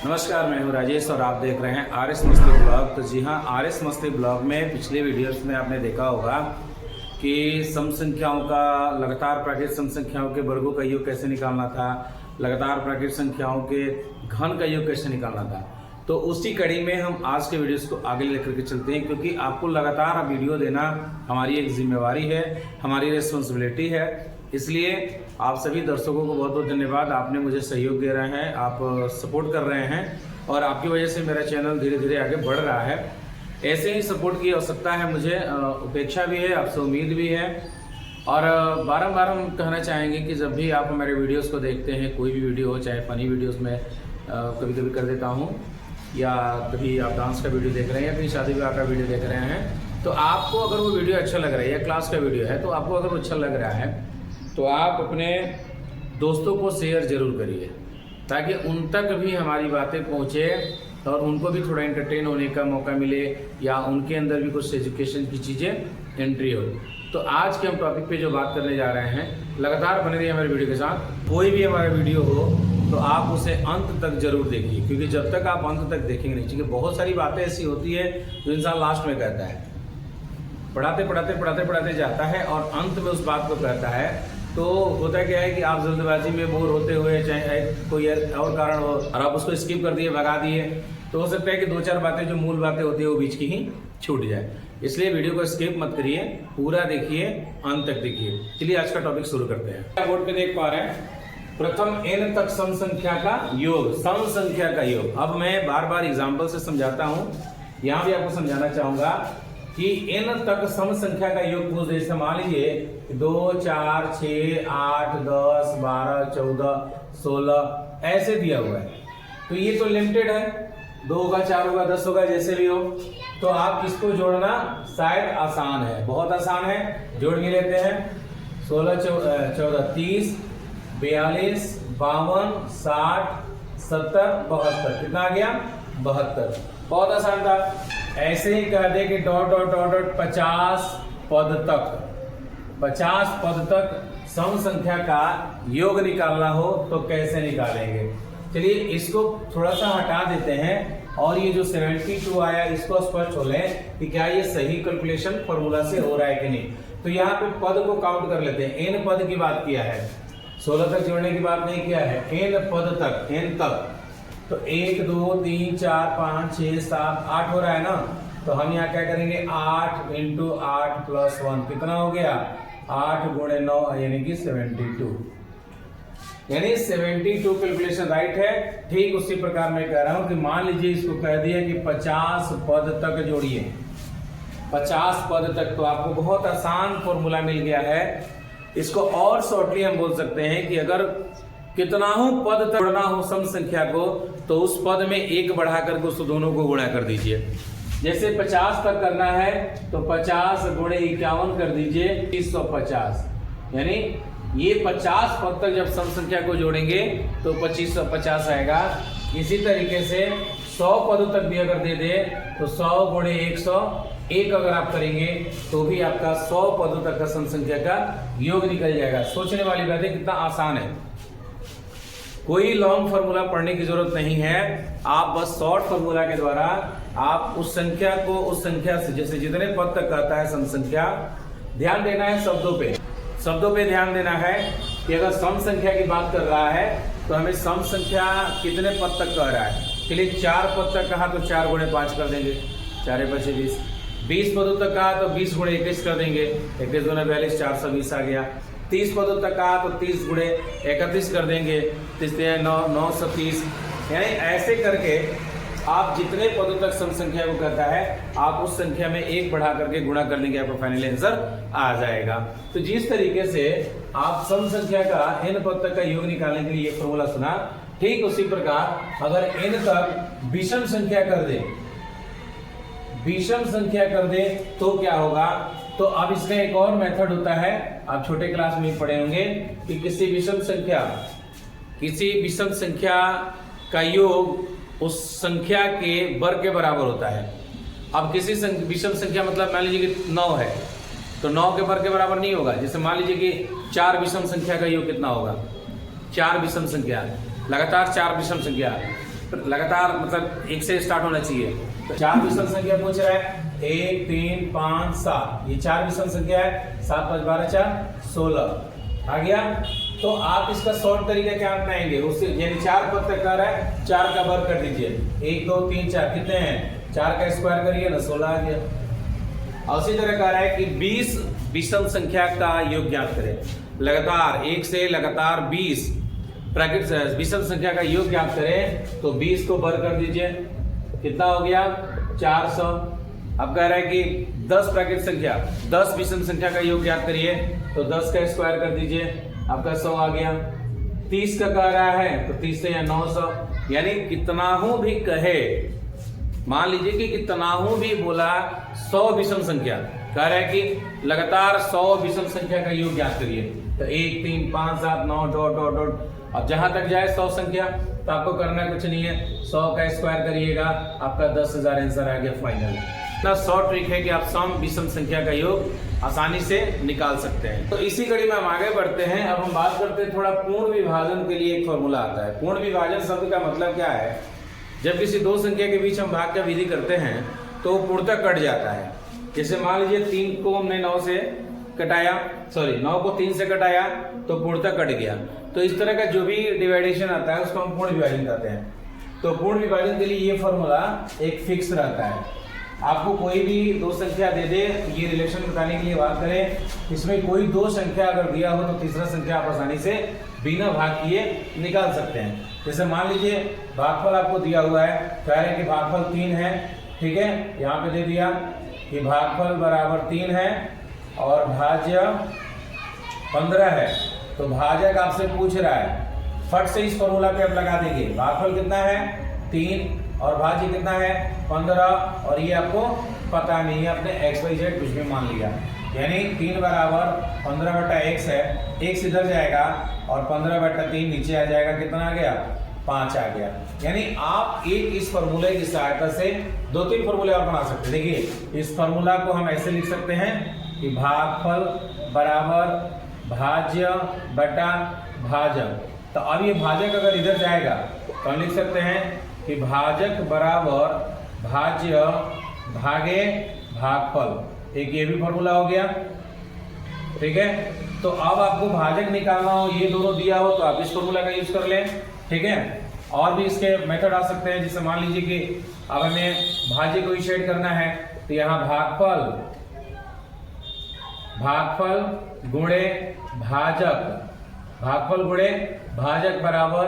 नमस्कार, मैं हूं राजेश और आप देख रहे हैं आर.एस. मस्ती ब्लॉग। तो जी हाँ, आर.एस. मस्ती ब्लॉग में पिछले वीडियोस में आपने देखा होगा कि सम संख्याओं का लगातार प्राकृतिक सम संख्याओं के वर्गों का योग कैसे निकालना था, लगातार प्राकृतिक संख्याओं के घन का योग कैसे निकालना था। तो उसी कड़ी में हम आज के वीडियोस को आगे लेकर के चलते हैं, क्योंकि आपको लगातार वीडियो देना हमारी एक जिम्मेवारी है, हमारी रिस्पॉन्सिबिलिटी है। इसलिए आप सभी दर्शकों को बहुत बहुत धन्यवाद। आपने मुझे सहयोग दे रहे हैं, आप सपोर्ट कर रहे हैं और आपकी वजह से मेरा चैनल धीरे धीरे आगे बढ़ रहा है। ऐसे ही सपोर्ट की आवश्यकता है मुझे, अपेक्षा भी है, आपसे उम्मीद भी है। और बारंबार हम कहना चाहेंगे कि जब भी आप हमारे वीडियोस को देखते हैं, कोई भी वीडियो हो, चाहे फनी वीडियोस में कभी कभी कर देता हूँ, या कभी आप डांस का वीडियो देख रहे हैं या कहीं शादी विवाह का वीडियो देख रहे हैं, तो आपको अगर वो वीडियो अच्छा लग रहा है या क्लास का वीडियो है, तो आपको अगर वो अच्छा लग रहा है तो आप अपने दोस्तों को शेयर जरूर करिए, ताकि उन तक भी हमारी बातें पहुँचे और उनको भी थोड़ा एंटरटेन होने का मौका मिले, या उनके अंदर भी कुछ एजुकेशन की चीज़ें एंट्री हो। तो आज के हम टॉपिक पे जो बात करने जा रहे हैं, लगातार बने रहिए हमारे वीडियो के साथ। कोई भी हमारा वीडियो हो तो आप उसे अंत तक जरूर देखिए, क्योंकि जब तक आप अंत तक देखेंगे नहीं, क्योंकि बहुत सारी बातें ऐसी होती है जो इंसान लास्ट में कहता है, पढ़ाते जाता है और अंत में उस बात को कहता है। तो होता क्या है कि आप जल्दबाजी में बोर होते हुए, चाहे कोई और कारण हो, और आप उसको स्किप कर दिए, भगा दिए, तो हो सकता है कि दो चार बातें जो मूल बातें होती है वो बीच की ही छूट जाए। इसलिए वीडियो को स्किप मत करिए, पूरा देखिए, अंत तक देखिए। चलिए आज का टॉपिक शुरू करते हैं। बोर्ड पे देख पा रहे हैं प्रथम n तक सम संख्या का योग, सम संख्या का योग। अब मैं बार बार एग्जाम्पल से समझाता हूँ, यहाँ भी आपको समझाना चाहूंगा कि n तक सम संख्या का योग पूछ, जैसे मान लीजिए 2, 4, 6, 8, 10, 12, 14, 16 ऐसे दिया हुआ है। तो ये तो लिमिटेड है, 2 होगा, 4 होगा, 10 होगा, जैसे भी हो। तो आप इसको जोड़ना शायद आसान है, बहुत आसान है, जोड़ भी लेते हैं। 16, 14, 30, 42, 52, 60, 70, 72, कितना आ गया? 72। बहुत आसान था। ऐसे ही कह दे कि डॉट डॉट डॉट डॉट 50 पद तक सम संख्या का योग निकालना हो तो कैसे निकालेंगे। चलिए इसको थोड़ा सा हटा देते हैं और ये जो 72 आया इसको स्पष्ट हो लें कि क्या ये सही कैलकुलेशन फॉर्मूला से हो रहा है कि नहीं। तो यहाँ पे पद को काउंट कर लेते हैं। n पद की बात किया है, 16 तक जोड़ने की बात नहीं किया है, n पद तक, n तक। तो 1, 2, 3, 4, 5, 6, 7, 8 हो रहा है ना। तो हम यहाँ क्या करेंगे, 8 × 8 + 1 कितना हो गया? 8 × 9 यानी कि 72, यानी 72 कैलकुलेशन राइट है। ठीक उसी प्रकार मैं कह रहा हूं कि मान लीजिए इसको कह दिया कि 50 पद तक जोड़िए, 50 पद तक। तो आपको बहुत आसान फॉर्मूला मिल गया है। इसको और शॉर्टली हम बोल सकते हैं कि अगर कितना हो पद तक जोड़ना हो सम संख्या को, तो उस पद में 1 बढ़ा करके उस दोनों को गुणा कर दीजिए। जैसे 50 तक करना है तो 50 × 51 कर दीजिए, 2550। यानी ये 50 पद तक जब सम संख्या को जोड़ेंगे तो 2550 आएगा। इसी तरीके से 100 पद तक भी अगर दे दे तो 100 × 100, 1 अगर आप करेंगे तो भी आपका 100 पदों तक का सम संख्या का योग निकल जाएगा। सोचने वाली बात है, कितना आसान है। कोई लॉन्ग फॉर्मूला पढ़ने की जरूरत नहीं है, आप बस शॉर्ट फॉर्मूला के द्वारा आप उस संख्या को, उस संख्या से, जैसे जितने पद तक कहता है सम संख्या, ध्यान देना है शब्दों पे ध्यान देना है कि अगर सम संख्या की बात कर रहा है तो हमें सम संख्या कितने पद तक कह रहा है। चलिए 4 पद तक कहा तो 4 × 5 कर देंगे, 4 × 5 = 20। 20 पदों तक कहा तो 20 × 21 कर देंगे, 21 × 42 420 आ गया। 30 पदों तक कहा तो 30 × 31 कर देंगे, 930। यानी ऐसे करके आप जितने पदों तक सम संख्या को कहता है, आप उस संख्या में 1 बढ़ा करके गुणा कर देंगे, आपको फाइनल आंसर आ जाएगा। तो जिस तरीके से आप सम संख्या का n पद तक का योग निकालने के लिए ये फॉर्मूला सुना, ठीक उसी प्रकार अगर n तक विषम संख्या कर दे तो क्या होगा। तो अब इसका एक और मेथड होता है, आप छोटे क्लास में पढ़े होंगे कि किसी विषम संख्या का योग उस संख्या के वर्ग के बराबर होता है। अब किसी विषम संख्या मतलब मान लीजिए कि 9 है, तो 9 के वर्ग के बराबर नहीं होगा। जैसे मान लीजिए कि 4 विषम संख्या का योग कितना होगा, 4 विषम संख्या, लगातार 4 विषम संख्या, लगातार मतलब 1 से स्टार्ट होना चाहिए। तो 4 विषम संख्या पूछ रहा है, 1 3 5 7, ये 4 विषम संख्या है, 7 5 12 4 16 आ गया। तो आप इसका शॉर्ट तरीका क्या अपनाएंगे, उससे यानी 4 पद तक आ रहा है, 4 का वर्ग कर दीजिए, 1 2 3 4 कितने हैं, 4 का स्क्वायर करिए ना 16 आ गया। और उसी तरह कह रहा है कि 20 विषम संख्या का योग ज्ञात करें, लगातार 1 से लगातार 20 प्राकृत विषम संख्या का योग ज्ञात करें, तो 20 को वर्ग कर दीजिए, कितना हो गया 400। अब कह रहा है कि 10 प्राकृत संख्या 10 विषम संख्या का योग ज्ञात करिए, तो 10 का स्क्वायर कर दीजिए, आपका 100 आ गया। 30 का कह रहा है तो 30 से 900, यानी कितना हूं भी कहे, मान लीजिए कि कितना हूं भी बोला 100 विषम संख्या, कह रहा है कि लगातार 100 विषम संख्या का योग ज्ञात करिए, तो 1 3 5 7 9 डॉट डॉट डॉट। अब जहां तक जाए 100 संख्या तो आपको करना कुछ नहीं है, 100 का स्क्वायर करिएगा, आपका 10,000 आंसर आ गया फाइनल। इतना शॉर्ट ट्रिक है कि आप सम विषम संख्या का योग आसानी से निकाल सकते हैं। तो इसी कड़ी में हम आगे बढ़ते हैं। अब हम बात करते हैं थोड़ा पूर्ण विभाजन के लिए एक फॉर्मूला आता है। पूर्ण विभाजन शब्द का मतलब क्या है, जब किसी दो संख्या के बीच हम भाग का विधि करते हैं तो वो पूर्णतः कट जाता है। जैसे मान लीजिए 3 को हमने 9 से कटाया, 9 को 3 से कटाया तो पूर्णतः कट गया। तो इस तरह का जो भी डिवाइडेशन आता है उसको हम पूर्ण विभाजन कहते हैं। तो पूर्ण विभाजन के लिए ये फॉर्मूला एक फिक्स रहता है। आपको कोई भी दो संख्या दे दे, ये रिलेशन बताने के लिए बात करें, इसमें कोई दो संख्या अगर दिया हो तो तीसरा संख्या आप आसानी से बिना भाग किए निकाल सकते हैं। जैसे मान लीजिए भागफल आपको दिया हुआ है, कह रहे हैं कि भागफल 3 है, ठीक है, यहाँ पे दे दिया कि भागफल बराबर 3 है और भाज्य 15 है। तो भाजक आपसे पूछ रहा है, फट से इस फॉर्मूला पे आप लगा देंगे, भागफल कितना है 3 और भाज्य कितना है 15, और ये आपको पता नहीं है, आपने x y z कुछ भी मान लिया, यानी 3 बराबर 15/x है, x इधर जाएगा और 15/3 नीचे आ जाएगा, कितना आ गया 5 आ गया। यानी आप एक इस फॉर्मूले की सहायता से 2-3 फॉर्मूले और बना सकते हैं। देखिए इस फॉर्मूला को हम ऐसे लिख सकते हैं कि भागफल बराबर भाज्य बटा भाजक। तो अब ये भाजक अगर इधर जाएगा तो हम लिख सकते हैं कि भाजक बराबर भाज्य भागे भागफल। एक ये भी फॉर्मूला हो गया, ठीक है। तो अब आपको भाजक निकालना हो, ये दोनों दिया हो तो आप इस फॉर्मूला का यूज कर लें, ठीक है। और भी इसके मेथड आ सकते हैं, जैसे मान लीजिए कि अब हमें भाज्य को इशेड करना है तो यहाँ भागफल गुणे भाजक, भागफल गुणे भाजक बराबर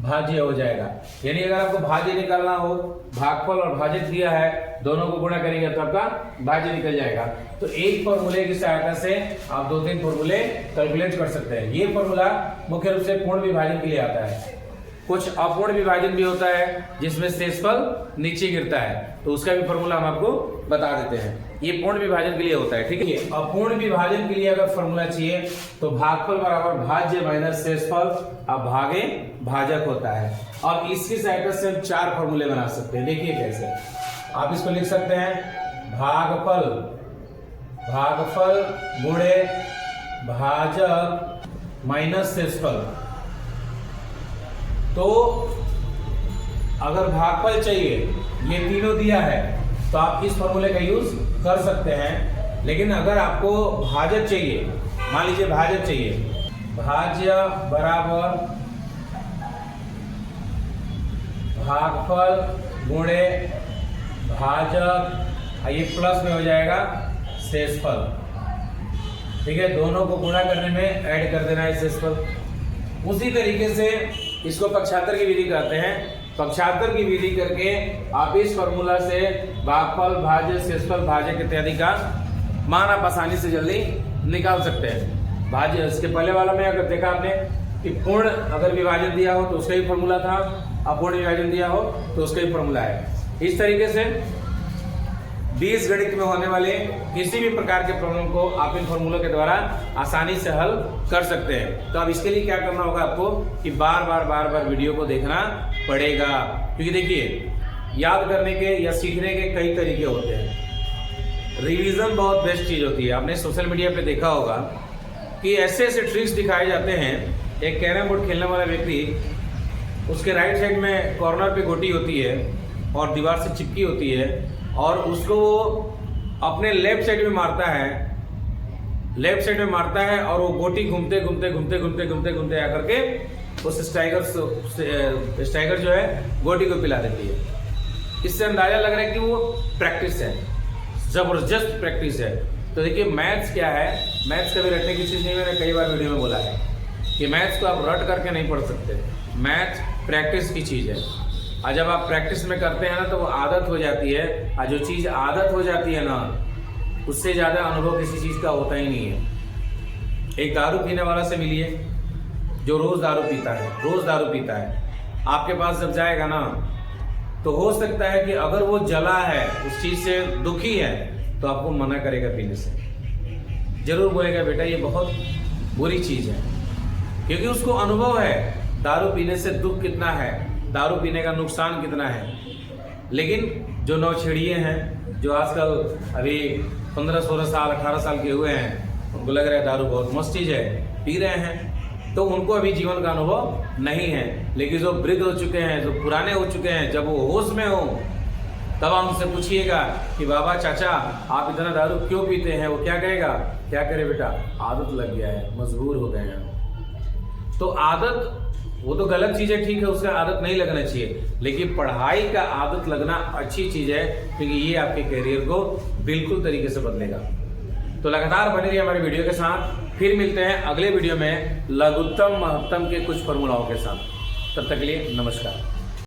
भाज्य हो जाएगा। यानी अगर आपको भाज्य निकालना हो, भागफल और भाजक दिया है, दोनों को गुणा करेंगे तो आपका भाज्य निकल जाएगा। तो एक फॉर्मूले की सहायता से आप 2-3 फॉर्मूले कैलकुलेट कर सकते हैं। ये फॉर्मूला मुख्य रूप से पूर्ण विभाजन के लिए आता है। कुछ अपूर्ण विभाजन भी होता है जिसमें शेषफल नीचे गिरता है, तो उसका भी फॉर्मूला हम आपको बता देते हैं। ये पूर्ण विभाजन के लिए होता है, ठीक है। अपूर्ण विभाजन के लिए अगर फॉर्मूला चाहिए तो भागफल बराबर भाज्य माइनस शेषफल, अब भागे भाजक होता है। अब इसकी सहायता से हम 4 फॉर्मूले बना सकते हैं। देखिए कैसे, आप इसको लिख सकते हैं भागफल गुणे भाजक माइनस शेषफल। तो अगर भागफल चाहिए, ये तीनों दिया है, तो आप इस फॉर्मूले का यूज कर सकते हैं। लेकिन अगर आपको भाजक चाहिए, मान लीजिए भाजक चाहिए, भाज्य बराबर भागफल गुणे भाजक, ये प्लस में हो जाएगा शेषफल, ठीक है। दोनों को गुणा करने में ऐड कर देना है शेषफल। उसी तरीके से इसको पक्षांतर की विधि कहते हैं। पक्षांतर की विधि करके आप इस फॉर्मूला से भागफल भाज्य शेषफल भाजक इत्यादि का मान आप आसानी से जल्दी निकाल सकते हैं। भाज्य इसके पहले वाला में अगर देखा आपने कि पूर्ण अगर विभाजन दिया हो तो उसका ही फॉर्मूला था, अपूर्ण विभाजन दिया हो तो उसका ही फॉर्मूला है। इस तरीके से बीजगणित में होने वाले किसी भी प्रकार के प्रॉब्लम को आप इन फॉर्मूलों के द्वारा आसानी से हल कर सकते हैं। तो अब इसके लिए क्या करना होगा आपको कि बार बार वीडियो को देखना पड़ेगा, क्योंकि देखिए याद करने के या सीखने के कई तरीके होते हैं। रिवीजन बहुत बेस्ट चीज होती है। आपने सोशल मीडिया पे देखा होगा कि ऐसे ऐसे ट्रिक्स दिखाए जाते हैं। एक कैरम बोर्ड खेलने वाला व्यक्ति उसके राइट साइड में कॉर्नर पे गोटी होती है और दीवार से चिपकी होती है, और उसको वो अपने लेफ्ट साइड में मारता है, और वो गोटी घूमते आकर के उस स्ट्राइकर जो है गोटी को पिला देती है। इससे अंदाजा लग रहा है कि वो प्रैक्टिस है, जबरदस्त प्रैक्टिस है। तो देखिए मैथ्स क्या है, मैथ्स कभी रटने की चीज़ नहीं, मैंने कई बार वीडियो में बोला है कि मैथ्स को आप रट करके नहीं पढ़ सकते, मैथ्स प्रैक्टिस की चीज़ है। और जब आप प्रैक्टिस में करते हैं ना तो वो आदत हो जाती है, और जो चीज़ आदत हो जाती है ना उससे ज़्यादा अनुभव किसी चीज़ का होता ही नहीं है। एक दारू पीने वाला से मिलिए जो रोज़ दारू पीता है, आपके पास जब जाएगा ना तो हो सकता है कि अगर वो जला है, उस चीज़ से दुखी है, तो आपको मना करेगा पीने से, जरूर बोलेगा बेटा ये बहुत बुरी चीज़ है, क्योंकि उसको अनुभव है दारू पीने से दुख कितना है, दारू पीने का नुकसान कितना है। लेकिन जो नौछेड़िए हैं, जो आजकल अभी 15-16 साल 18 साल के हुए हैं, उनको लग रहा है दारू बहुत मस्त चीज़ है, पी रहे हैं, तो उनको अभी जीवन का अनुभव नहीं है। लेकिन जो वृद्ध हो चुके हैं, जो पुराने हो चुके हैं, जब वो होश में हो तब आप उनसे पूछिएगा कि बाबा चाचा आप इतना दारू क्यों पीते हैं, वो क्या कहेगा, क्या करे बेटा आदत लग गया है, मजबूर हो गए हैं। तो आदत वो तो गलत चीज़ है, ठीक है, उसका आदत नहीं लगना चाहिए, लेकिन पढ़ाई का आदत लगना अच्छी चीज़ है, क्योंकि ये आपके करियर को बिल्कुल तरीके से बदलेगा। तो लगातार बने रहिए हमारे वीडियो के साथ, फिर मिलते हैं अगले वीडियो में लघुत्तम महत्तम के कुछ फॉर्मूलाओं के साथ। तब तक के लिए नमस्कार।